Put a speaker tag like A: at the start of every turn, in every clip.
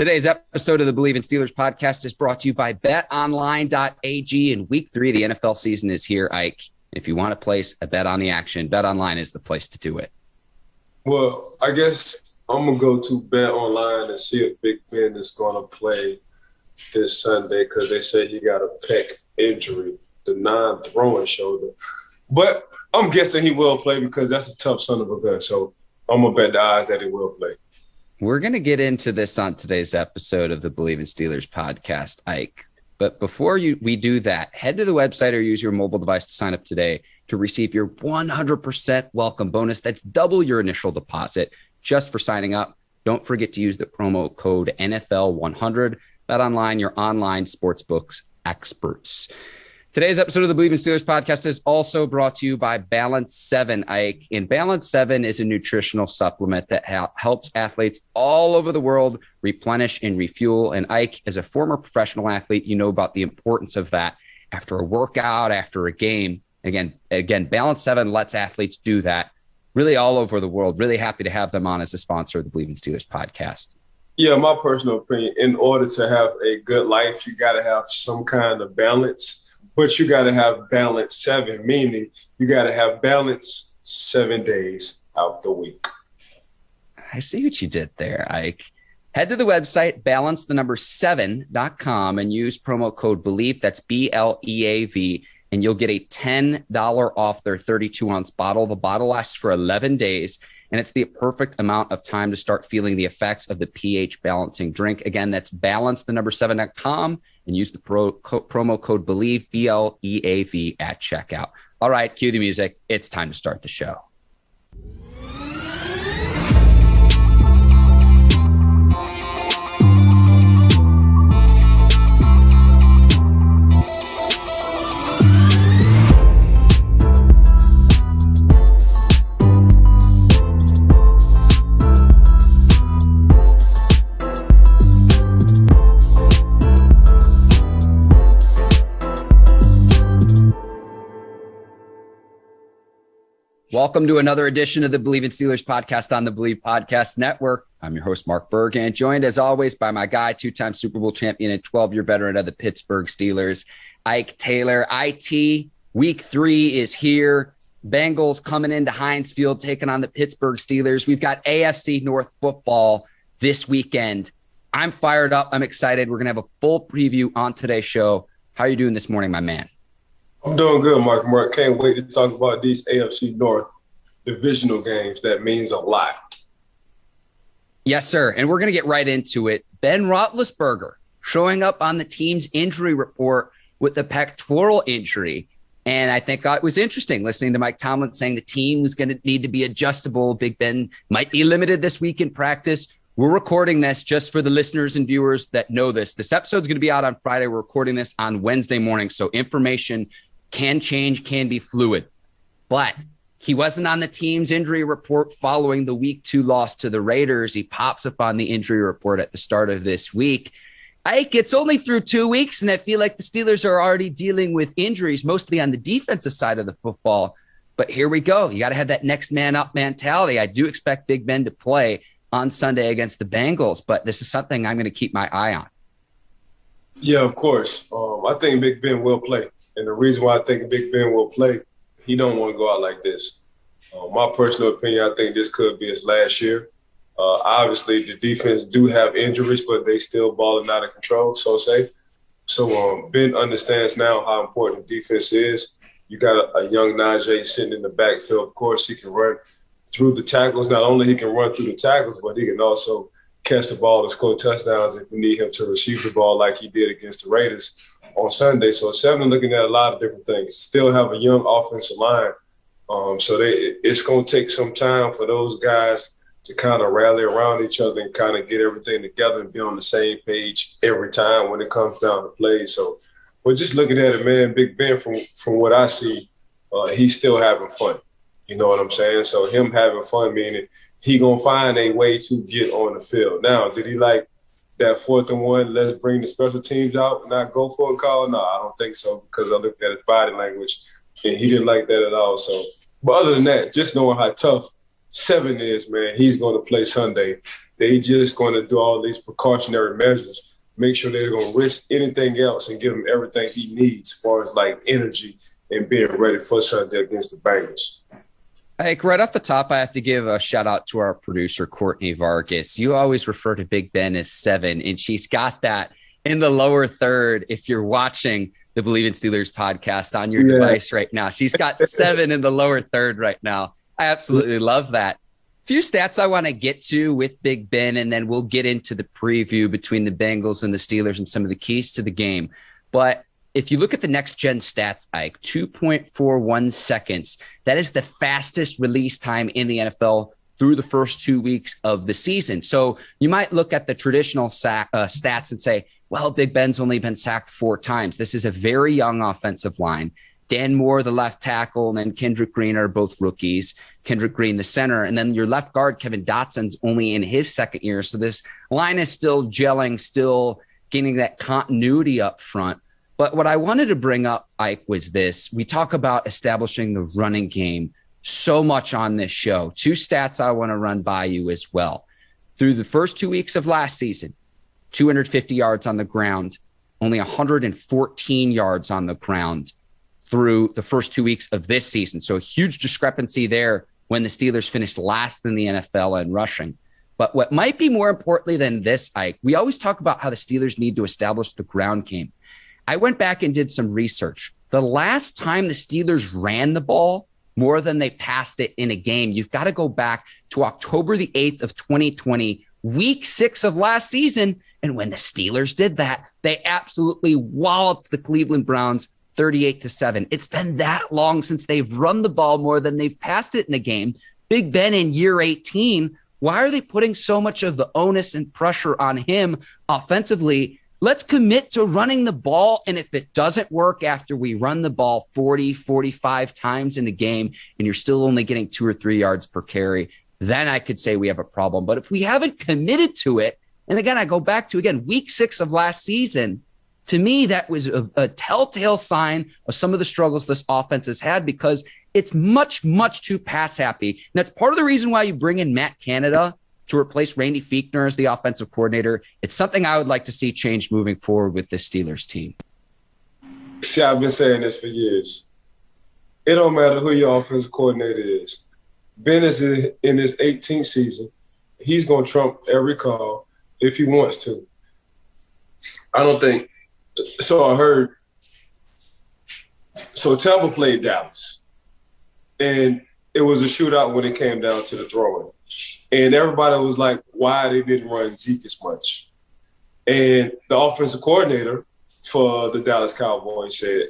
A: Today's episode of the Bleav in Steelers podcast is brought to you by betonline.ag. In week 3, the NFL season is here, Ike. If you want to place a bet on the action, BetOnline is the place to do it.
B: Well, I guess I'm going to go to BetOnline and see if Big Ben is going to play this Sunday because they say he got a pec injury, the non-throwing shoulder. But I'm guessing he will play because that's a tough son of a gun. So I'm going to bet the odds that he will play.
A: We're going to get into this on today's episode of the Bleav in Steelers podcast, Ike. But before we do that, head to the website or use your mobile device to sign up today to receive your 100% welcome bonus. That's double your initial deposit just for signing up. Don't forget to use the promo code NFL100. BetOnline, your online sportsbooks experts. Today's episode of the Bleav in Steelers podcast is also brought to you by Balance 7, Ike. And Balance 7 is a nutritional supplement that helps athletes all over the world replenish and refuel. And Ike, as a former professional athlete, you know about the importance of that after a workout, after a game. Again, Balance 7 lets athletes do that really all over the world. Really happy to have them on as a sponsor of the Bleav in Steelers podcast.
B: Yeah, my personal opinion, in order to have a good life, you got to have some kind of balance. But you got to have balance 7, meaning you got to have balance 7 days out the week.
A: I see what you did there, Ike. Head to the website, balance7.com, and use promo code Bleav, that's BLEAV, and you'll get a $10 off their 32-ounce bottle. The bottle lasts for 11 days, and it's the perfect amount of time to start feeling the effects of the pH balancing drink. Again, that's balance7.com, and use the promo code Bleav, BLEAV, at checkout. All right, cue the music. It's time to start the show. Welcome to another edition of the Bleav in Steelers podcast on the Bleav Podcast Network. I'm your host, Mark Bergin, joined as always by my guy, 2-time Super Bowl champion and 12-year veteran of the Pittsburgh Steelers, Ike Taylor. IT, week 3 is here. Bengals coming into Heinz Field, taking on the Pittsburgh Steelers. We've got AFC North football this weekend. I'm fired up. I'm excited. We're going to have a full preview on today's show. How are you doing this morning, my man?
B: I'm doing good, Mark. Can't wait to talk about these AFC North divisional games. That means a lot.
A: Yes, sir. And we're going to get right into it. Ben Roethlisberger showing up on the team's injury report with the pectoral injury. And I think it was interesting listening to Mike Tomlin saying the team was going to need to be adjustable. Big Ben might be limited this week in practice. We're recording this just for the listeners and viewers that know this. This episode's going to be out on Friday. We're recording this on Wednesday morning. So information can change, can be fluid. But he wasn't on the team's injury report following the week 2 loss to the Raiders. He pops up on the injury report at the start of this week. Ike, it's only through 2 weeks, and I feel like the Steelers are already dealing with injuries, mostly on the defensive side of the football. But here we go. You got to have that next man up mentality. I do expect Big Ben to play on Sunday against the Bengals, but this is something I'm going to keep my eye on.
B: Yeah, of course. I think Big Ben will play. And the reason why I think Big Ben will play, he don't want to go out like this. My personal opinion, I think this could be his last year. Obviously, the defense do have injuries, but they still balling out of control, so say. So Ben understands now how important defense is. You got a young Najee sitting in the backfield. Of course, he can run through the tackles. Not only he can run through the tackles, but he can also catch the ball and score touchdowns if we need him to receive the ball like he did against the Raiders on Sunday. So 7 looking at a lot of different things. Still have a young offensive line. So it's going to take some time for those guys to kind of rally around each other and kind of get everything together and be on the same page every time when it comes down to play. So we're just looking at it, man. Big Ben, from what I see, he's still having fun. You know what I'm saying? So him having fun meaning he going to find a way to get on the field. Now, did he like that 4th and 1, let's bring the special teams out and not go for a call? No, I don't think so, because I looked at his body language and he didn't like that at all. So, but other than that, just knowing how tough 7 is, man, he's going to play Sunday. They just going to do all these precautionary measures, make sure they're going to risk anything else and give him everything he needs as far as like energy and being ready for Sunday against the Bengals.
A: Like right off the top, I have to give a shout out to our producer, Courtney Vargas. You always refer to Big Ben as 7, and she's got that in the lower third. If you're watching the Bleav in Steelers podcast on your device right now, she's got 7 in the lower third right now. I absolutely love that. Few stats I want to get to with Big Ben, and then we'll get into the preview between the Bengals and the Steelers and some of the keys to the game. But if you look at the next gen stats, Ike, 2.41 seconds, that is the fastest release time in the NFL through the first 2 weeks of the season. So you might look at the traditional stats and say, well, Big Ben's only been sacked 4 times. This is a very young offensive line. Dan Moore, the left tackle, and then Kendrick Green are both rookies. Kendrick Green, the center. And then your left guard, Kevin Dotson's only in his second year. So this line is still gelling, still getting that continuity up front. But what I wanted to bring up, Ike, was this. We talk about establishing the running game so much on this show. 2 stats I want to run by you as well. Through the first 2 weeks of last season, 250 yards on the ground, only 114 yards on the ground through the first 2 weeks of this season. So a huge discrepancy there when the Steelers finished last in the NFL in rushing. But what might be more importantly than this, Ike, we always talk about how the Steelers need to establish the ground game. I went back and did some research. The last time the Steelers ran the ball more than they passed it in a game, you've got to go back to October the 8th of 2020, week 6 of last season. And when the Steelers did that, they absolutely walloped the Cleveland Browns 38-7. It's been that long since they've run the ball more than they've passed it in a game. Big Ben in year 18, why are they putting so much of the onus and pressure on him offensively? Let's commit to running the ball. And if it doesn't work after we run the ball 40, 45 times in a game, and you're still only getting 2 or 3 yards per carry, then I could say we have a problem. But if we haven't committed to it, and again, I go back to, again, week 6 of last season, to me, that was a telltale sign of some of the struggles this offense has had because it's much, much too pass happy. And that's part of the reason why you bring in Matt Canada to replace Randy Fichtner as the offensive coordinator. It's something I would like to see change moving forward with this Steelers team.
B: See, I've been saying this for years. It don't matter who your offensive coordinator is. Ben is in his 18th season. He's going to trump every call if he wants to. I don't think – so I heard – so Tampa played Dallas, and it was a shootout when it came down to the throwing. And everybody was like, why they didn't run Zeke as much. And the offensive coordinator for the Dallas Cowboys said,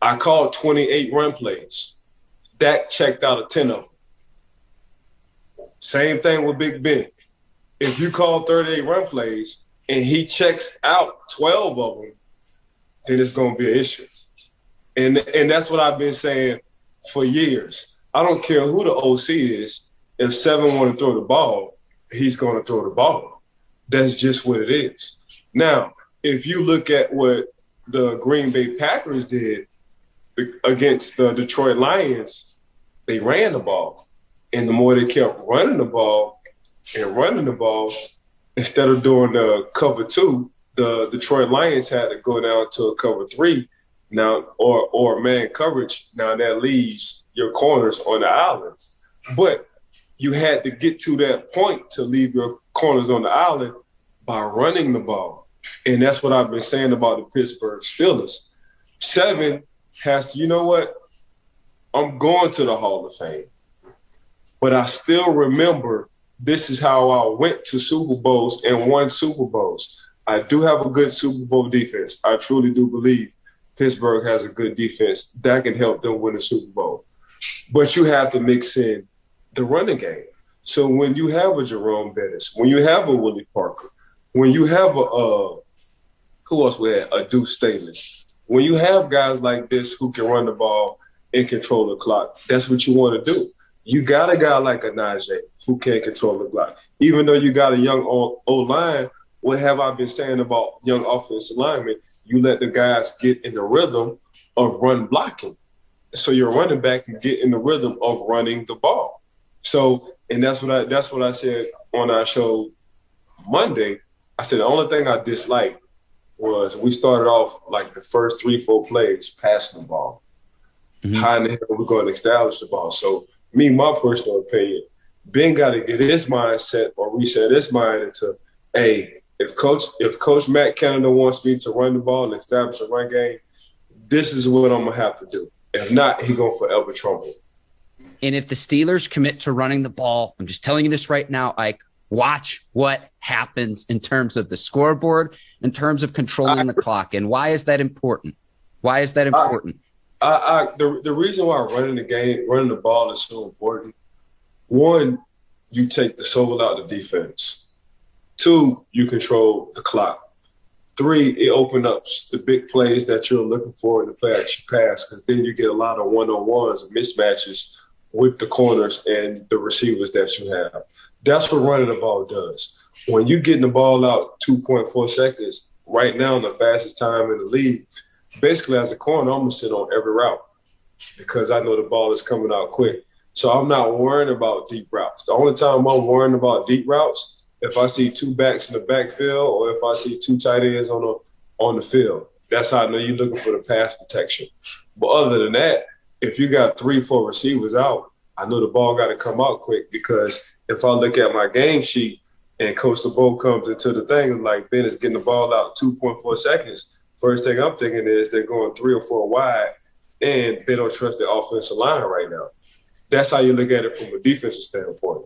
B: I called 28 run plays. Dak checked out of 10 of them. Same thing with Big Ben. If you call 38 run plays and he checks out 12 of them, then it's going to be an issue. And that's what I've been saying for years. I don't care who the OC is. If 7 want to throw the ball, he's going to throw the ball. That's just what it is. Now, if you look at what the Green Bay Packers did against the Detroit Lions, they ran the ball. And the more they kept running the ball, instead of doing the cover 2, the Detroit Lions had to go down to a cover 3 now, or man coverage. Now that leaves your corners on the island. But you had to get to that point to leave your corners on the island by running the ball. And that's what I've been saying about the Pittsburgh Steelers. 7 has to, you know what? I'm going to the Hall of Fame. But I still remember this is how I went to Super Bowls and won Super Bowls. I do have a good Super Bowl defense. I truly do believe Pittsburgh has a good defense that can help them win a Super Bowl. But you have to mix in the running game. So when you have a Jerome Bettis, when you have a Willie Parker, when you have who else we had? A Deuce Staley. When you have guys like this who can run the ball and control the clock, that's what you want to do. You got a guy like a Najee who can control the clock. Even though you got a young O-line, what have I been saying about young offensive linemen? You let the guys get in the rhythm of run blocking. So your running back can get in the rhythm of running the ball. So, and that's what I said on our show Monday, I said the only thing I disliked was we started off like the first 3-4 plays passing the ball.
A: Mm-hmm.
B: How in the hell are we going to establish the ball? So me, my personal opinion, Ben got to get his mindset or reset his mind into, hey, if Coach Matt Canada wants me to run the ball and establish a run game, this is what I'm going to have to do. If not, he's going to forever trouble.
A: And if the Steelers commit to running the ball, I'm just telling you this right now, Ike, watch what happens in terms of the scoreboard, in terms of controlling the clock. And why is that important? Why is that important?
B: The reason why running the ball is so important, one, you take the soul out of the defense. 2, you control the clock. 3, it opens up the big plays that you're looking for in the play action pass, because then you get a lot of one-on-ones and mismatches with the corners and the receivers that you have. That's what running the ball does. When you're getting the ball out 2.4 seconds, right now, the fastest time in the league, basically as a corner, I'm going to sit on every route because I know the ball is coming out quick. So I'm not worrying about deep routes. The only time I'm worrying about deep routes, if I see 2 backs in the backfield or if I see 2 tight ends on the field. That's how I know you're looking for the pass protection. But other than that, if you got 3-4 receivers out, I know the ball got to come out quick, because if I look at my game sheet and Coach LeBeau comes into the thing like Ben is getting the ball out 2.4 seconds, first thing I'm thinking is they're going 3 or 4 wide and they don't trust the offensive line right now. That's how you look at it from a defensive standpoint.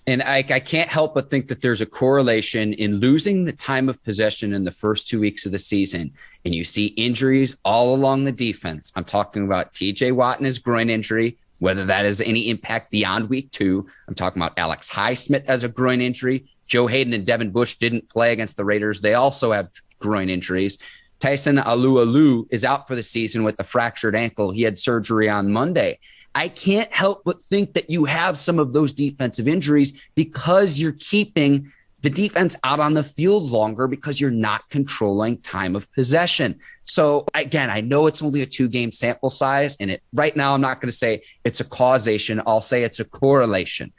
A: And I can't help but think that there's a correlation in losing the time of possession in the first 2 weeks of the season. And you see injuries all along the defense. I'm talking about TJ Watt and his groin injury, whether that has any impact beyond week 2. I'm talking about Alex Highsmith as a groin injury. Joe Hayden and Devin Bush didn't play against the Raiders. They also have groin injuries. Tyson Alualu is out for the season with a fractured ankle. He had surgery on Monday. I can't help but think that you have some of those defensive injuries because you're keeping the defense out on the field longer because you're not controlling time of possession. So again, I know it's only a 2-game sample size, and right now I'm not going to say it's a causation. I'll say it's a correlation.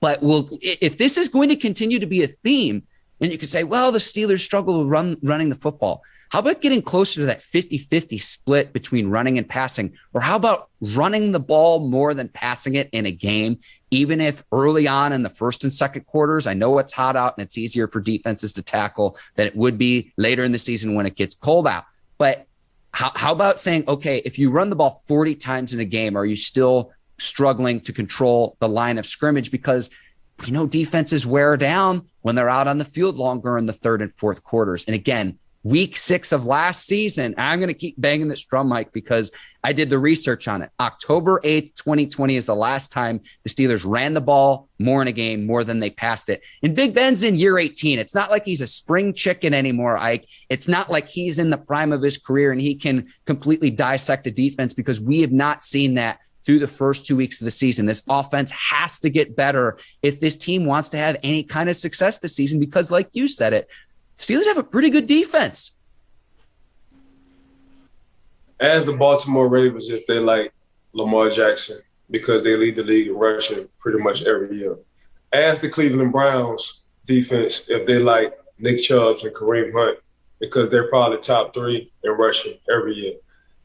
A: But if this is going to continue to be a theme, then you could say, well, the Steelers struggle with running the football. How about getting closer to that 50-50 split between running and passing? Or how about running the ball more than passing it in a game, even if early on in the first and second quarters, I know it's hot out and it's easier for defenses to tackle than it would be later in the season when it gets cold out. But how about saying, okay, if you run the ball 40 times in a game, are you still struggling to control the line of scrimmage? Because defenses wear down when they're out on the field longer in the third and fourth quarters. And again, week 6 of last season, I'm going to keep banging this drum, Mike, because I did the research on it. October 8th, 2020 is the last time the Steelers ran the ball more in a game, more than they passed it. And Big Ben's in year 18. It's not like he's a spring chicken anymore, Ike. It's not like he's in the prime of his career and he can completely dissect a defense, because we have not seen that through the first 2 weeks of the season. This offense has to get better if this team wants to have any kind of success this season, because like you said it, Steelers have a pretty good defense.
B: As the Baltimore Ravens, if they like Lamar Jackson, because they lead the league in rushing pretty much every year. As the Cleveland Browns defense, if they like Nick Chubb and Kareem Hunt, because they're probably top 3 in rushing every year.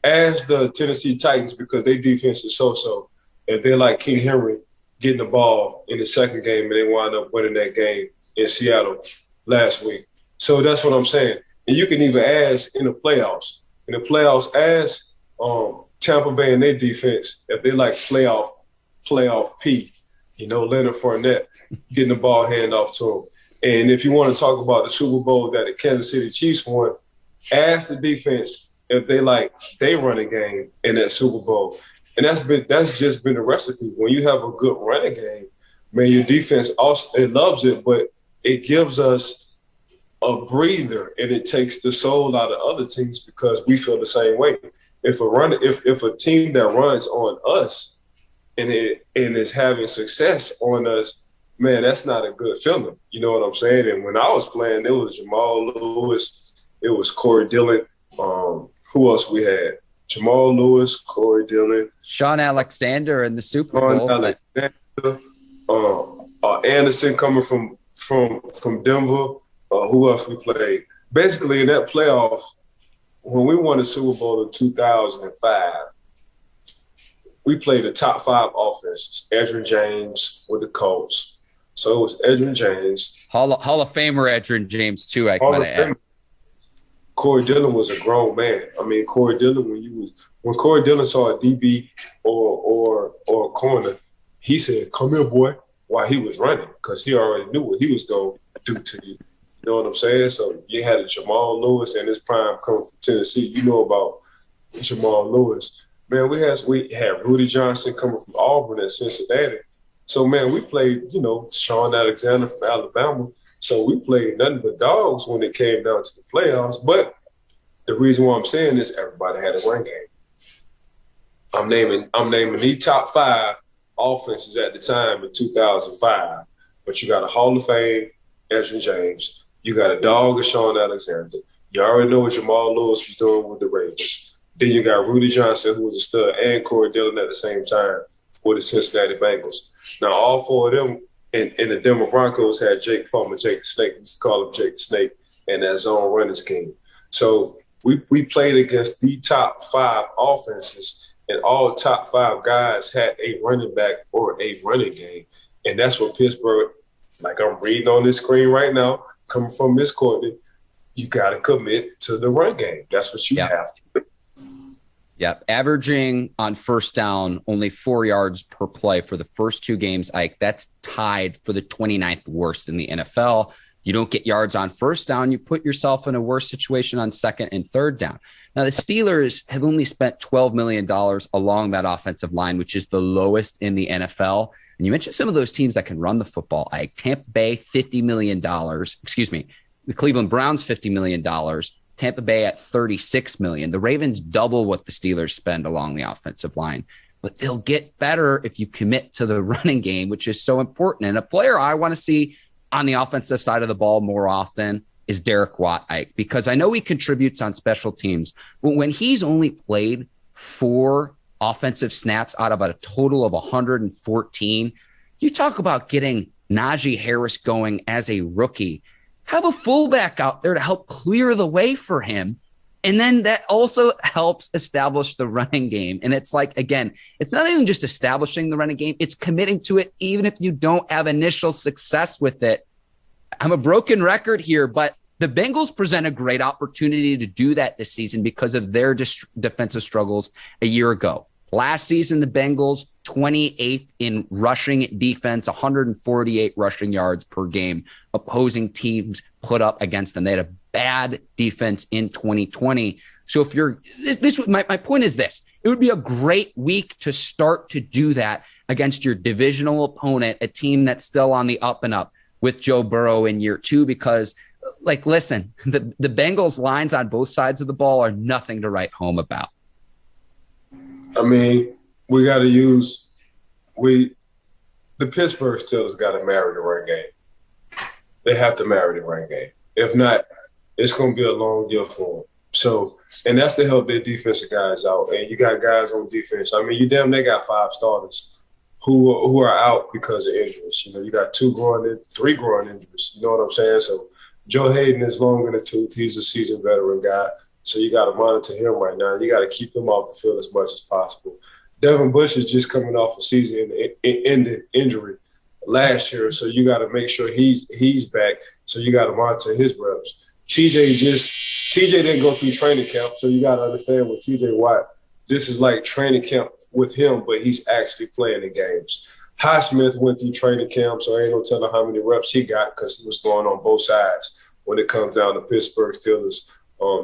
B: As the Tennessee Titans, because their defense is so-so, if they like King Henry getting the ball in the second game and they wind up winning that game in Seattle last week. So that's what I'm saying. And you can even ask in the playoffs. In the playoffs, as Tampa Bay and their defense, if they like playoff P, Leonard Fournette getting the ball hand off to him. And if you want to talk about the Super Bowl that the Kansas City Chiefs won, ask the defense if they run a game in that Super Bowl. And that's just been the recipe. When you have a good running game, man, your defense also, it loves it, but it gives us a breather, and it takes the soul out of other teams because we feel the same way. If a team that runs on us and is having success on us, man, that's not a good feeling. You know what I'm saying? And when I was playing, it was Jamal Lewis, it was Corey Dillon. Who else we had? Jamal Lewis, Corey Dillon,
A: Sean Alexander in the Super Bowl.
B: Alexander, Anderson coming from Denver. Who else we played? Basically, in that playoff, when we won the Super Bowl in 2005, we played the top 5 offenses. Edgerrin James with the Colts. So it was Edgerrin James.
A: Hall of Famer Edgerrin James, too, I might add.
B: Corey Dillon was a grown man. I mean, Corey Dillon, when Corey Dillon saw a DB or a corner, he said, "Come here, boy," while he was running, because he already knew what he was going to do to you. You know what I'm saying? So you had a Jamal Lewis and his prime coming from Tennessee. You know about Jamal Lewis. Man, we had Rudy Johnson coming from Auburn and Cincinnati. So, man, we played, Sean Alexander from Alabama. So we played nothing but dogs when it came down to the playoffs. But the reason why I'm saying this, everybody had a run game. I'm naming the top 5 offenses at the time in 2005. But you got a Hall of Fame, Edgerrin James. You got a dog of Sean Alexander. You already know what Jamal Lewis was doing with the Ravens. Then you got Rudy Johnson, who was a stud, and Corey Dillon at the same time for the Cincinnati Bengals. Now, all 4 of them in the Denver Broncos had Jake Plummer, Jake the Snake. We used to call him Jake the Snake, and that zone running scheme. So we played against the top 5 offenses, and all top 5 guys had a running back or a running game. And that's what Pittsburgh, like I'm reading on this screen right now, coming from Miss Courtney, you got to commit to the run game. That's what you have to do.
A: Yep. Averaging on first down only 4 yards per play for the first 2 games, Ike. That's tied for the 29th worst in the NFL. You don't get yards on first down, you put yourself in a worse situation on second and third down. Now, the Steelers have only spent $12 million along that offensive line, which is the lowest in the NFL. And you mentioned some of those teams that can run the football, Ike. Tampa Bay, $50 million. Excuse me. The Cleveland Browns, $50 million. Tampa Bay at $36 million. The Ravens double what the Steelers spend along the offensive line, but they'll get better if you commit to the running game, which is so important. And a player I want to see on the offensive side of the ball more often is Derek Watt, Ike, because I know he contributes on special teams, but when he's only played 4 offensive snaps out of a total of 114, you talk about getting Najee Harris going as a rookie. Have a fullback out there to help clear the way for him. And then that also helps establish the running game. And it's like, again, it's not even just establishing the running game. It's committing to it, even if you don't have initial success with it. I'm a broken record here, but the Bengals present a great opportunity to do that this season because of their defensive struggles a year ago. Last season, the Bengals 28th in rushing defense, 148 rushing yards per game opposing teams put up against them. They had a bad defense in 2020. So if you're my point is this, it would be a great week to start to do that against your divisional opponent, a team that's still on the up and up with Joe Burrow in year 2, because listen, the Bengals lines on both sides of the ball are nothing to write home about.
B: I mean, we got to use the Pittsburgh Steelers got to marry the run game. They have to marry the run game. If not, it's going to be a long year for them. So, and that's to help their defensive guys out. And you got guys on defense. I mean, they got 5 starters who are out because of injuries. You got 3 growing injuries. You know what I'm saying? So Joe Hayden is long in the tooth. He's a seasoned veteran guy. So you got to monitor him right now. You got to keep him off the field as much as possible. Devin Bush is just coming off a season-ending injury last year, so you got to make sure he's back. So you got to monitor his reps. TJ didn't go through training camp, so you got to understand with TJ Watt, this is like training camp with him, but he's actually playing the games. Highsmith went through training camp, so I ain't no telling how many reps he got because he was going on both sides when it comes down to Pittsburgh Steelers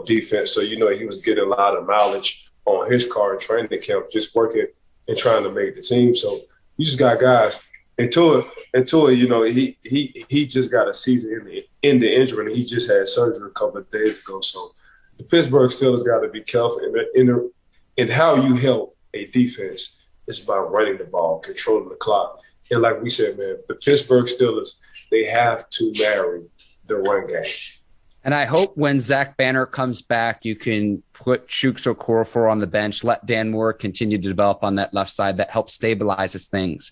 B: defense. So, he was getting a lot of mileage on his car in training camp, just working and trying to make the team. So you just got guys. And Tua, he just got a season in the injury, and he just had surgery a couple of days ago. So the Pittsburgh Steelers got to be careful in how you help a defense is by running the ball, controlling the clock. And like we said, man, the Pittsburgh Steelers, they have to marry the run game.
A: And I hope when Zach Banner comes back, you can put Chuks Okorafor on the bench, let Dan Moore continue to develop on that left side. That helps stabilizes things.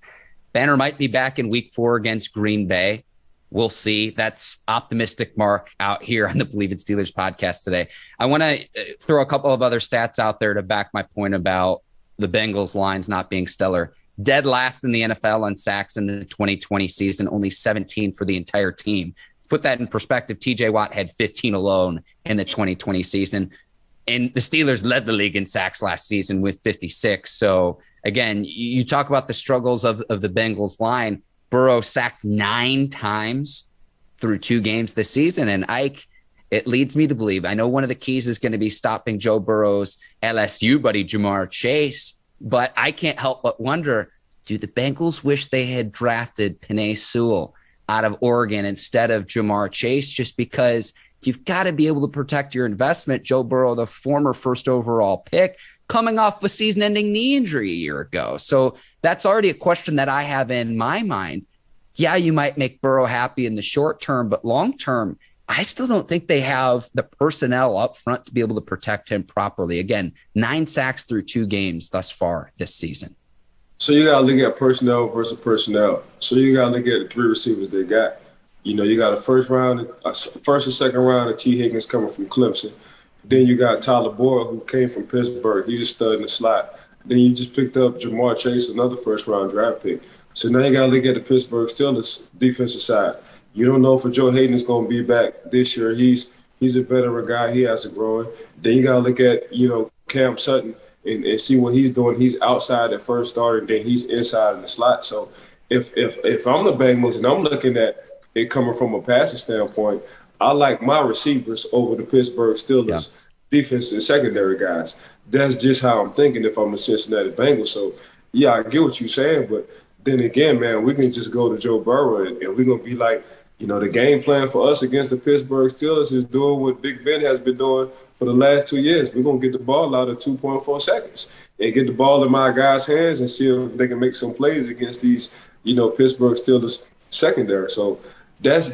A: Banner might be back in week 4 against Green Bay. We'll see. That's optimistic mark out here on the Bleav in Steelers podcast today. I want to throw a couple of other stats out there to back my point about the Bengals lines not being stellar. Dead last in the NFL on sacks in the 2020 season, only 17 for the entire team. Put that in perspective, TJ Watt had 15 alone in the 2020 season. And the Steelers led the league in sacks last season with 56. So, again, you talk about the struggles of the Bengals line. Burrow sacked 9 times through 2 games this season. And Ike, it leads me to believe, I know one of the keys is going to be stopping Joe Burrow's LSU buddy, Jamar Chase. But I can't help but wonder, do the Bengals wish they had drafted Penei Sewell out of Oregon instead of Jamar Chase, just because you've got to be able to protect your investment? Joe Burrow, the former first overall pick, coming off a season-ending knee injury a year ago. So that's already a question that I have in my mind. Yeah, you might make Burrow happy in the short term, but long term, I still don't think they have the personnel up front to be able to protect him properly. Again, 9 sacks through 2 games thus far this season.
B: So you got to look at personnel versus personnel. So you got to look at the 3 receivers they got. You know, you got a first and second round of T. Higgins coming from Clemson. Then you got Tyler Boyd, who came from Pittsburgh. He's a stud in the slot. Then you just picked up Jamar Chase, another first-round draft pick. So now you got to look at the Pittsburgh Steelers defensive side. You don't know if Joe Hayden's going to be back this year. He's a veteran guy. He has to grow. Then you got to look at, Cam Sutton and see what he's doing. He's outside at first starter, and then he's inside in the slot. So if I'm the Bengals and I'm looking at it coming from a passing standpoint, I like my receivers over the Pittsburgh Steelers defense and secondary guys. That's just how I'm thinking if I'm the Cincinnati Bengals. So, yeah, I get what you're saying, but then again, man, we can just go to Joe Burrow and we're going to be like, the game plan for us against the Pittsburgh Steelers is doing what Big Ben has been doing for the last 2 years. We're going to get the ball out in 2.4 seconds and get the ball in my guys' hands and see if they can make some plays against these, Pittsburgh Steelers secondary. So that's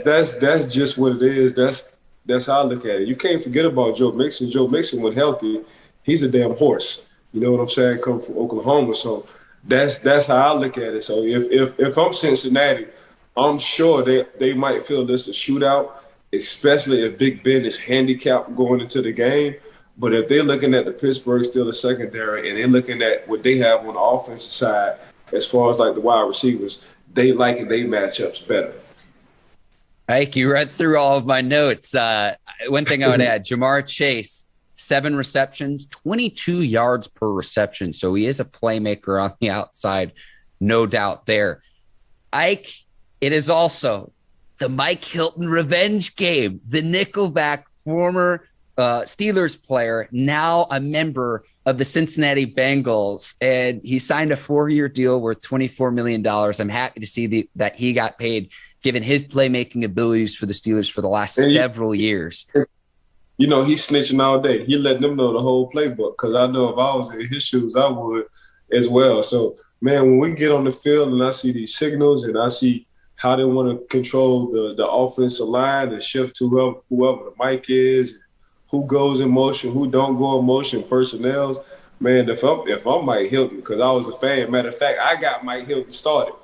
B: just what it is. That's how I look at it. You can't forget about Joe Mixon. Joe Mixon, when healthy, he's a damn horse. You know what I'm saying? Come from Oklahoma. So that's how I look at it. So if I'm Cincinnati, I'm sure they might feel this a shootout, especially if Big Ben is handicapped going into the game. But if they're looking at the Pittsburgh Steelers secondary and they're looking at what they have on the offensive side as far as like the wide receivers, they like it, they matchups better.
A: Ike, you read through all of my notes. One thing I would add, Jamar Chase, 7 receptions, 22 yards per reception. So he is a playmaker on the outside, no doubt there. Ike, it is also the Mike Hilton revenge game. The Nickelback, former Steelers player, now a member of the Cincinnati Bengals, and he signed a 4-year deal worth $24 million. I'm happy to see that he got paid, given his playmaking abilities for the Steelers for the last several years.
B: He's snitching all day. He letting them know the whole playbook, because I know if I was in his shoes, I would as well. So, man, when we get on the field and I see these signals and I see how they want to control the offensive line and shift to whoever the mic is, who goes in motion, who don't go in motion, personnels. Man, if I'm Mike Hilton, because I was a fan, matter of fact, I got Mike Hilton started.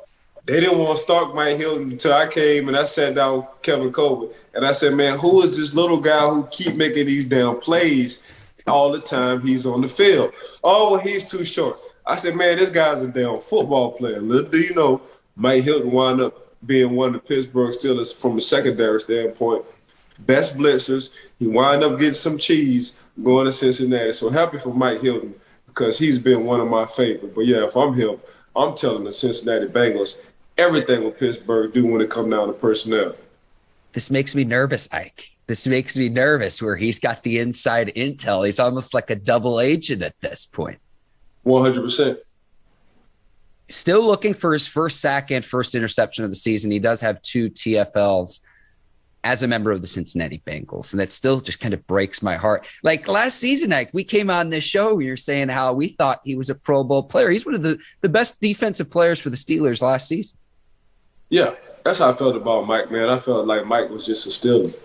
B: They didn't want to start Mike Hilton until I came and I sat down with Kevin Colbert. And I said, man, who is this little guy who keep making these damn plays all the time he's on the field? Oh, well, he's too short. I said, man, this guy's a damn football player. Little do you know, Mike Hilton wound up being one of the Pittsburgh Steelers from a secondary standpoint. Best blitzers. He wound up getting some cheese going to Cincinnati. So happy for Mike Hilton because he's been one of my favorites. But, yeah, if I'm him, I'm telling the Cincinnati Bengals everything with Pittsburgh do when it comes down to personnel.
A: This makes me nervous, Ike. This makes me nervous where he's got the inside intel. He's almost like a double agent at this point.
B: 100%.
A: Still looking for his first sack and first interception of the season. He does have 2 TFLs as a member of the Cincinnati Bengals, and that still just kind of breaks my heart. Like last season, Ike, we came on this show, we were saying how we thought he was a Pro Bowl player. He's one of the best defensive players for the Steelers last season.
B: Yeah, that's how I felt about Mike, man. I felt like Mike was just a Steeler,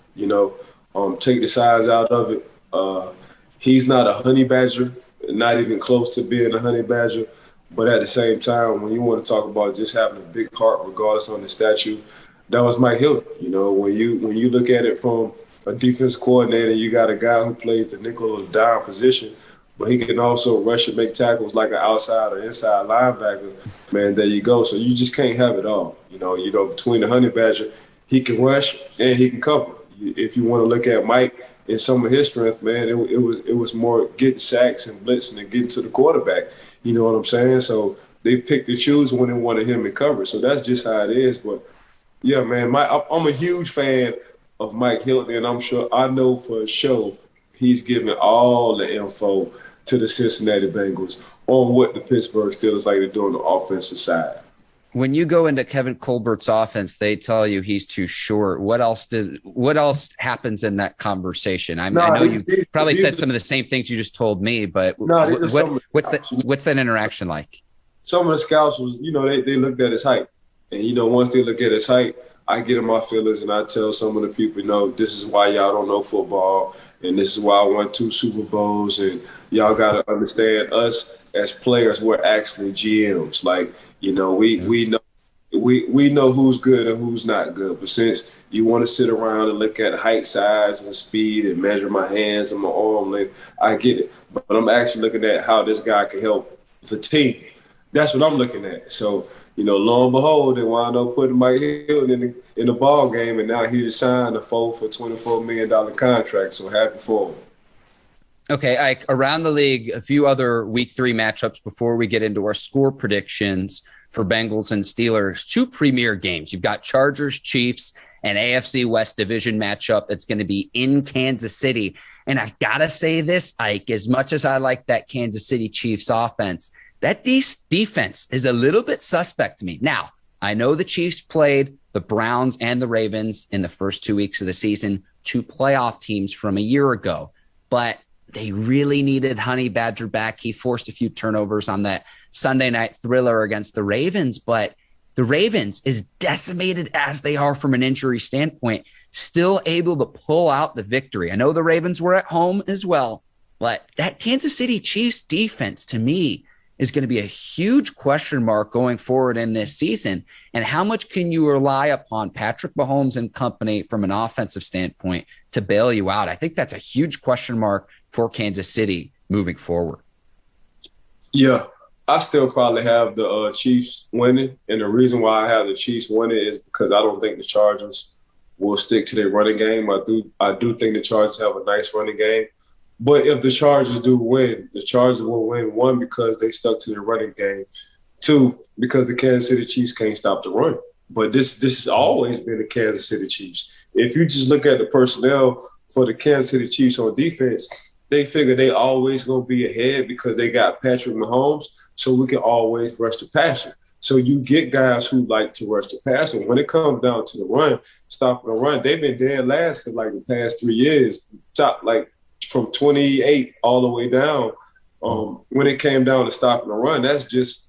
B: take the size out of it. He's not a honey badger, not even close to being a honey badger. But at the same time, when you want to talk about just having a big heart, regardless on the statue, That was Mike Hilton. You know, when you look at it from a defense coordinator, you got a guy who plays the nickel or the dime position, but he can also rush and make tackles like an outside or inside linebacker. Man, there you go. So you just can't have it all. You know, between the Honey Badger, he can rush and he can cover. If you want to look at Mike and some of his strength, man, it was more getting sacks and blitzing and getting to the quarterback. You know what I'm saying? So they picked and choose when they wanted him in coverage. So that's just how it is. But yeah, man, I'm a huge fan of Mike Hilton, and I know for sure he's giving all the info to the Cincinnati Bengals on what the Pittsburgh Steelers like to do on the offensive side.
A: When you go into Kevin Colbert's offense, they tell you he's too short. What else happens in that conversation? I know you probably said some of the same things you just told me, but what's that interaction like?
B: Some of the scouts was, they looked at his height. And, once they look at his height, I get in my feelings and I tell some of the people, this is why y'all don't know football and this is why I won 2 Super Bowls, and y'all got to understand us as players, we're actually GMs. Like, we know who's good and who's not good. But since you want to sit around and look at height, size, and speed and measure my hands and my arm length, I get it. But I'm actually looking at how this guy can help the team. That's what I'm looking at. So, lo and behold, they wound up putting Mike Hilton in the ball game, and now he just signed a $24 million contract. So happy for him.
A: Okay, Ike, around the league, a few other week 3 matchups before we get into our score predictions for Bengals and Steelers. 2 premier games. You've got Chargers, Chiefs, an AFC West division matchup that's going to be in Kansas City. And I got to say this, Ike, as much as I like that Kansas City Chiefs offense, that defense is a little bit suspect to me. Now, I know the Chiefs played the Browns and the Ravens in the first 2 weeks of the season, 2 playoff teams from a year ago, but they really needed Honey Badger back. He forced a few turnovers on that Sunday night thriller against the Ravens, but the Ravens, as decimated as they are from an injury standpoint, still able to pull out the victory. I know the Ravens were at home as well, but that Kansas City Chiefs defense, to me, is going to be a huge question mark going forward in this season. And how much can you rely upon Patrick Mahomes and company from an offensive standpoint to bail you out? I think that's a huge question mark for Kansas City moving forward.
B: Yeah, I still probably have the Chiefs winning. And the reason why I have the Chiefs winning is because I don't think the Chargers will stick to their running game. I do think the Chargers have a nice running game. But if the Chargers do win, the Chargers will win, 1, because they stuck to their running game, 2, because the Kansas City Chiefs can't stop the run. But this has always been the Kansas City Chiefs. If you just look at the personnel for the Kansas City Chiefs on defense, they figure they always going to be ahead because they got Patrick Mahomes, so we can always rush the passer. So you get guys who like to rush the passer. When it comes down to the run, stopping the run, they've been dead last for like the past 3 years. Top from 28 all the way down. When it came down to stopping the run, that's just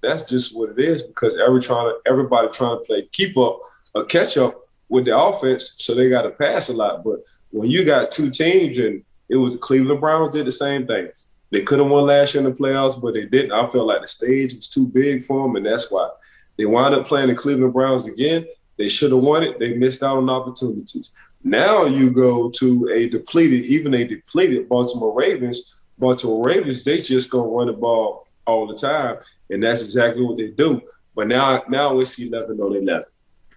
B: what it is, because everybody trying to play keep up or catch up with the offense, so they got to pass a lot. But when you got 2 teams, and it was the Cleveland Browns did the same thing. They could have won last year in the playoffs, but they didn't. I felt like the stage was too big for them, and that's why they wound up playing the Cleveland Browns again. They should have won it. They missed out on opportunities. Now you go to a depleted Baltimore Ravens. Baltimore Ravens, they just going to run the ball all the time, and that's exactly what they do. But now it's 11 on 11.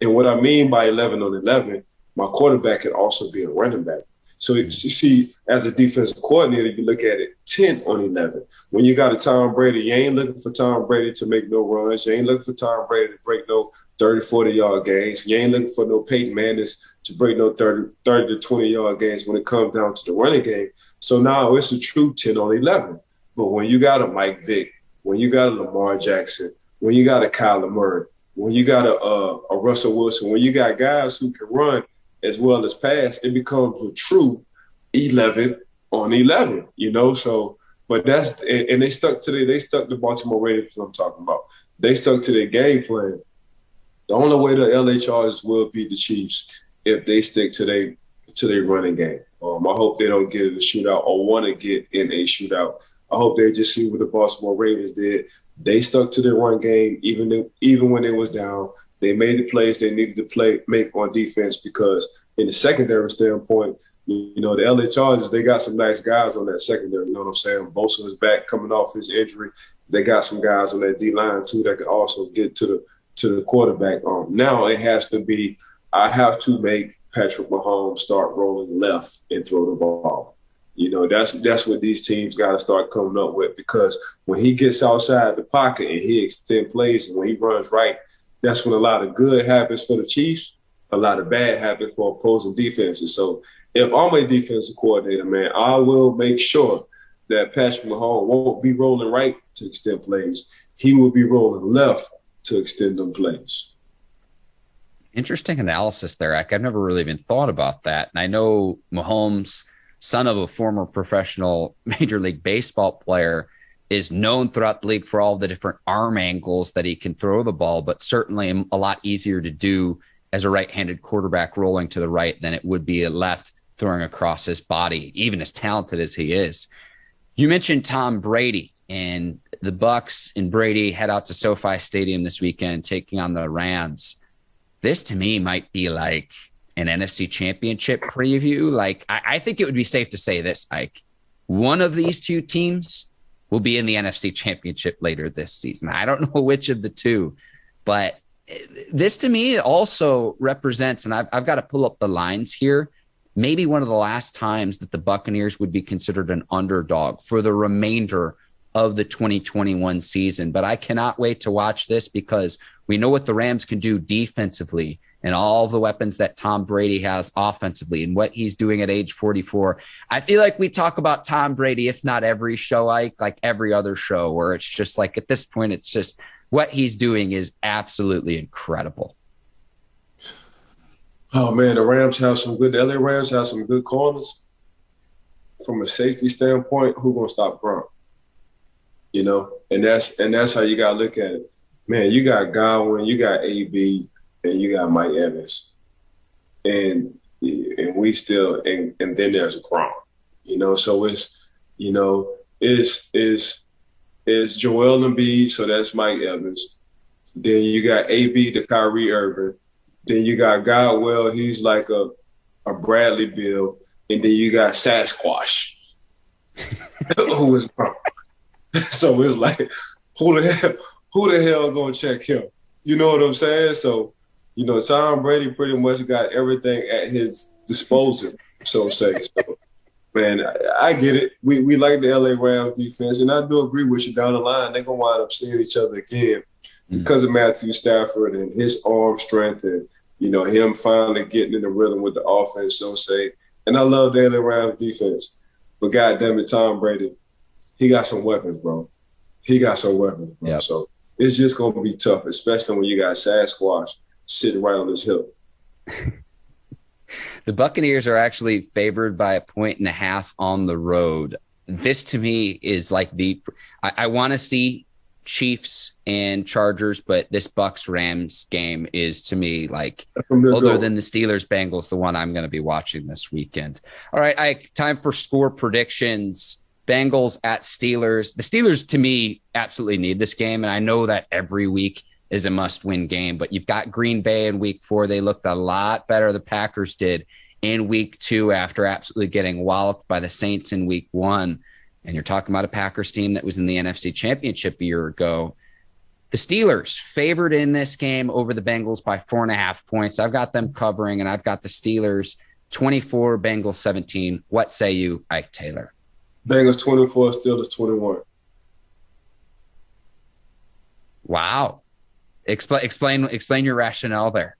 B: And what I mean by 11 on 11, my quarterback can also be a running back. So you see, as a defensive coordinator, you look at it 10 on 11. When you got a Tom Brady, you ain't looking for Tom Brady to make no runs. You ain't looking for Tom Brady to break no 30, 40-yard gains. You ain't looking for no Peyton Manning to break no 30 to 20-yard gains when it comes down to the running game. So now it's a true 10 on 11. But when you got a Mike Vick, when you got a Lamar Jackson, when you got a Kyler Murray, when you got a Russell Wilson, when you got guys who can run as well as pass, it becomes a true 11 on 11, So, but they stuck to Baltimore Ravens, I'm talking about. They stuck to their game plan. The only way the LA Chargers will beat the Chiefs if they stick to their running game. I hope they don't get in a shootout or want to get in a shootout. I hope they just see what the Baltimore Ravens did. They stuck to their run game even when they was down. They made the plays they needed to make on defense because in the secondary standpoint, the LA Chargers, they got some nice guys on that secondary. You know what I'm saying? Bosa is back coming off his injury. They got some guys on that D-line too that can also get to the quarterback. Now it has to be, I have to make Patrick Mahomes start rolling left and throw the ball. That's what these teams got to start coming up with, because when he gets outside the pocket and he extends plays and when he runs right, that's when a lot of good happens for the Chiefs, a lot of bad happens for opposing defenses. So if I'm a defensive coordinator, man, I will make sure that Patrick Mahomes won't be rolling right to extend plays. He will be rolling left to extend them plays.
A: Interesting analysis there, I've never really even thought about that. And I know Mahomes, son of a former professional Major League Baseball player, is known throughout the league for all the different arm angles that he can throw the ball, but certainly a lot easier to do as a right-handed quarterback rolling to the right than it would be a left throwing across his body, even as talented as he is. You mentioned Tom Brady, and the Bucs and Brady head out to SoFi Stadium this weekend taking on the Rams. This to me might be like an NFC Championship preview. Like, I think it would be safe to say this, Ike. One of these two teams will be in the NFC Championship later this season. I don't know which of the two, but this to me also represents, and I've got to pull up the lines here, maybe one of the last times that the Buccaneers would be considered an underdog for the remainder of the 2021 season. But I cannot wait to watch this because we know what the Rams can do defensively and all the weapons that Tom Brady has offensively and what he's doing at age 44. I feel like we talk about Tom Brady, if not every show, like every other show, where it's just like at this point, it's just what he's doing is absolutely incredible.
B: Oh, man, the LA Rams have some good corners. From a safety standpoint, who's going to stop Gronk? And that's how you got to look at it. Man, you got Godwin, you got AB, and you got Mike Evans, and we still, and then there's Gronk, so it's Joel Embiid, so that's Mike Evans. Then you got AB to Kyrie Irving. Then you got Godwell, he's like a Bradley Beal, and then you got Sasquatch, who is Gronk. So it's like, who the hell gonna check him? You know what I'm saying? So, Tom Brady pretty much got everything at his disposal, so to say. So, man, I get it. We like the LA Rams defense, and I do agree with you down the line. They're gonna wind up seeing each other again because of Matthew Stafford and his arm strength and, him finally getting in the rhythm with the offense, so to say. And I love the LA Rams defense. But goddamn it, Tom Brady, he got some weapons, bro. Yep. So it's just going to be tough, especially when you got Sasquatch sitting right on his hip.
A: The Buccaneers are actually favored by 1.5 on the road. This to me is like I want to see Chiefs and Chargers, but this Bucs-Rams game is to me like, other than the Steelers-Bengals, the one I'm going to be watching this weekend. All right, Ike, time for score predictions. Bengals at Steelers. The Steelers, to me, absolutely need this game, and I know that every week is a must-win game, but you've got Green Bay in week 4. They looked a lot better, the Packers did, in week 2 after absolutely getting walloped by the Saints in week 1. And you're talking about a Packers team that was in the NFC Championship a year ago. The Steelers favored in this game over the Bengals by 4.5 points. I've got them covering, and I've got the Steelers 24, Bengals 17. What say you, Ike Taylor?
B: Bengals 24, Steelers 21.
A: Wow. Explain your rationale there.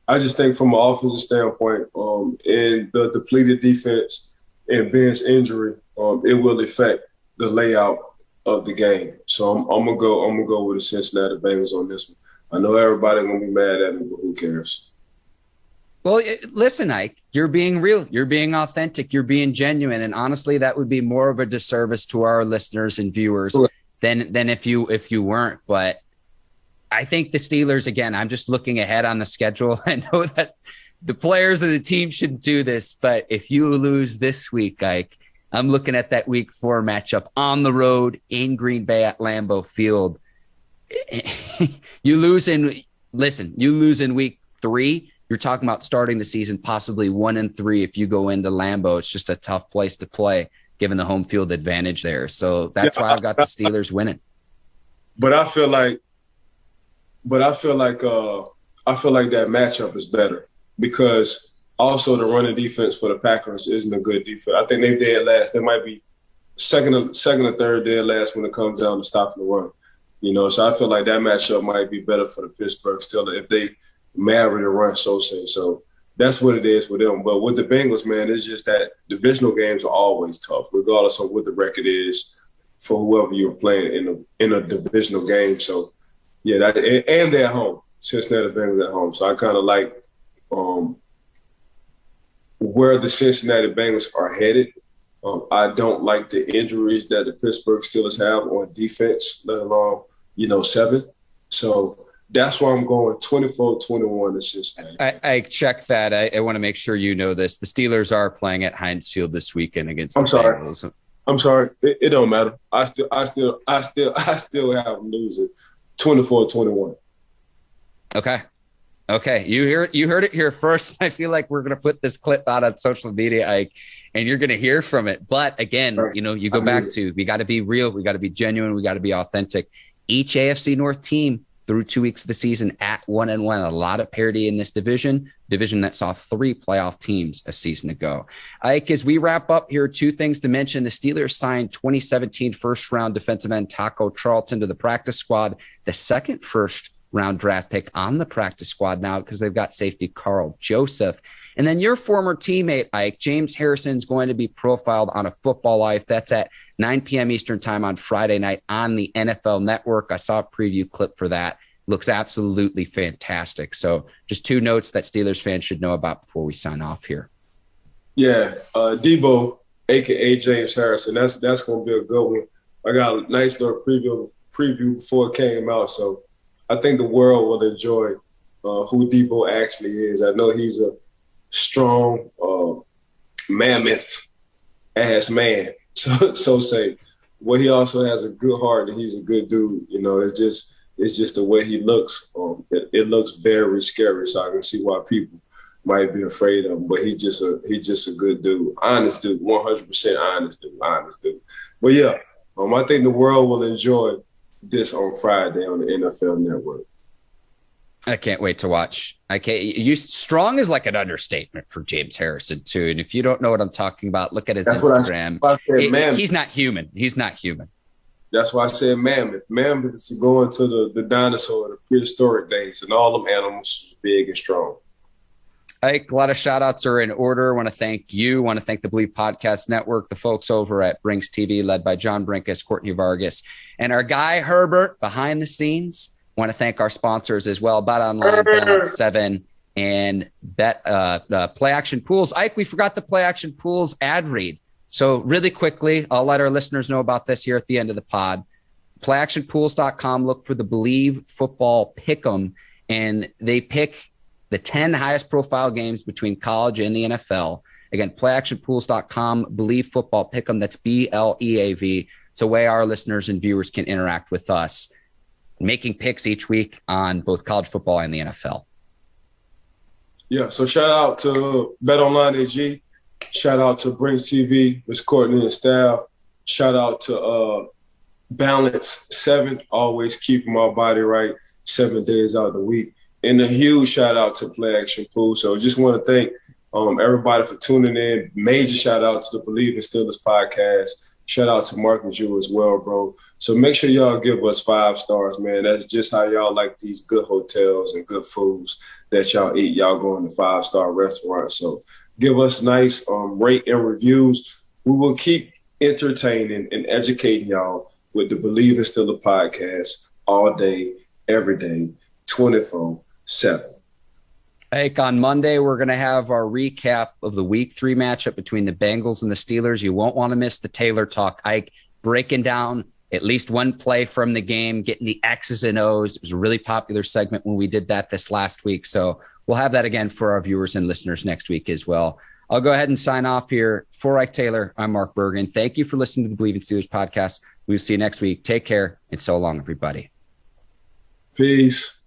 B: I just think from an offensive standpoint, and the depleted defense and Ben's injury, it will affect the layout of the game. So I'm gonna go with the Cincinnati Bengals on this one. I know everybody's gonna be mad at me, but who cares?
A: Well, listen, Ike, you're being real. You're being authentic. You're being genuine. And honestly, that would be more of a disservice to our listeners and viewers than if you weren't. But I think the Steelers, again, I'm just looking ahead on the schedule. I know that the players of the team should do this, but if you lose this week, Ike, I'm looking at that week 4 matchup on the road in Green Bay at Lambeau Field. You lose in listen, you lose in week 3, you're talking about starting the season possibly 1-3 if you go into Lambeau. It's just a tough place to play given the home field advantage there. So that's why I've got the Steelers winning.
B: But I feel like that matchup is better because also the running defense for the Packers isn't a good defense. I think they're dead last. They might be second or third dead last when it comes down to stopping the run. So I feel like that matchup might be better for the Pittsburgh Steelers if they marry the run, so that's what it is with them. But with the Bengals, man, it's just that divisional games are always tough, regardless of what the record is for whoever you're playing in a divisional game. So, yeah, and they're at home. Cincinnati Bengals at home. So I kind of like where the Cincinnati Bengals are headed. I don't like the injuries that the Pittsburgh Steelers have on defense, let alone, 7. So that's why I'm going 24-21 to Cincinnati.
A: I checked that. I want to make sure you know this. The Steelers are playing at Heinz Field this weekend against the Bengals.
B: I'm sorry. It don't matter. I still have them losing 24-21.
A: Okay. You heard it here first. I feel like we're going to put this clip out on social media, Ike, and you're going to hear from it. But again, you go back to, we got to be real. We got to be genuine. We got to be authentic. Each AFC North team through 2 weeks of the season at 1-1. A lot of parity in this division that saw 3 playoff teams a season ago. Ike, as we wrap up here, 2 things to mention. The Steelers signed 2017 first-round defensive end Taco Charlton to the practice squad, the second first-round draft pick on the practice squad now because they've got safety Carl Joseph. And then your former teammate, Ike, James Harrison, is going to be profiled on A Football Life. That's at 9 p.m. Eastern time on Friday night on the NFL Network. I saw a preview clip for that. Looks absolutely fantastic. So just 2 notes that Steelers fans should know about before we sign off here.
B: Yeah, Debo, a.k.a. James Harrison, that's going to be a good one. I got a nice little preview before it came out. So I think the world will enjoy who Debo actually is. I know he's a strong, mammoth-ass man, so say. Well, he also has a good heart and he's a good dude. It's just the way he looks. It looks very scary, so I can see why people might be afraid of him. But he's just a good dude, honest dude, 100% honest dude. But yeah, I think the world will enjoy this on Friday on the NFL Network.
A: I can't wait to watch. Strong is like an understatement for James Harrison too. And if you don't know what I'm talking about, look at his Instagram. He's not human. That's why I said mammoth. Mammoth is going to the dinosaur, the prehistoric days, and all them animals was big and strong. Ike, a lot of shout outs are in order. I want to thank you. I want to thank the Bleav Podcast Network, the folks over at Brinks TV, led by John Brinkus, Courtney Vargas, and our guy Herbert behind the scenes. I want to thank our sponsors as well, Bet Online, Balance 7, and Play Action Pools. Ike, we forgot the Play Action Pools ad read. So really quickly, I'll let our listeners know about this here at the end of the pod. PlayActionPools.com, look for the Bleav Football Pick'em, and they pick the 10 highest profile games between college and the NFL. Again, PlayActionPools.com, Bleav Football Pick'em, that's BLEAV. It's a way our listeners and viewers can interact with us, making picks each week on both college football and the NFL.
B: Yeah, so shout out to BetOnline AG. Shout out to Brinks TV, Miss Courtney and staff. Shout out to Balance 7, always keeping my body right 7 days out of the week. And a huge shout out to Play Action Pool. So just want to thank everybody for tuning in. Major shout out to the Bleav in Steelers podcast. Shout out to Mark and Drew as well, bro. So make sure y'all give us 5 stars, man. That's just how y'all like these good hotels and good foods that y'all eat. Y'all go in the 5-star restaurants. So give us nice rate and reviews. We will keep entertaining and educating y'all with the Bleav in Steelers podcast all day, every day, 24/7.
A: Ike, on Monday, we're going to have our recap of the Week 3 matchup between the Bengals and the Steelers. You won't want to miss the Taylor Talk. Ike breaking down at least one play from the game, getting the X's and O's. It was a really popular segment when we did that this last week. So we'll have that again for our viewers and listeners next week as well. I'll go ahead and sign off here. For Ike Taylor, I'm Mark Bergin. Thank you for listening to the Bleav in Steelers podcast. We'll see you next week. Take care, and so long, everybody.
B: Peace.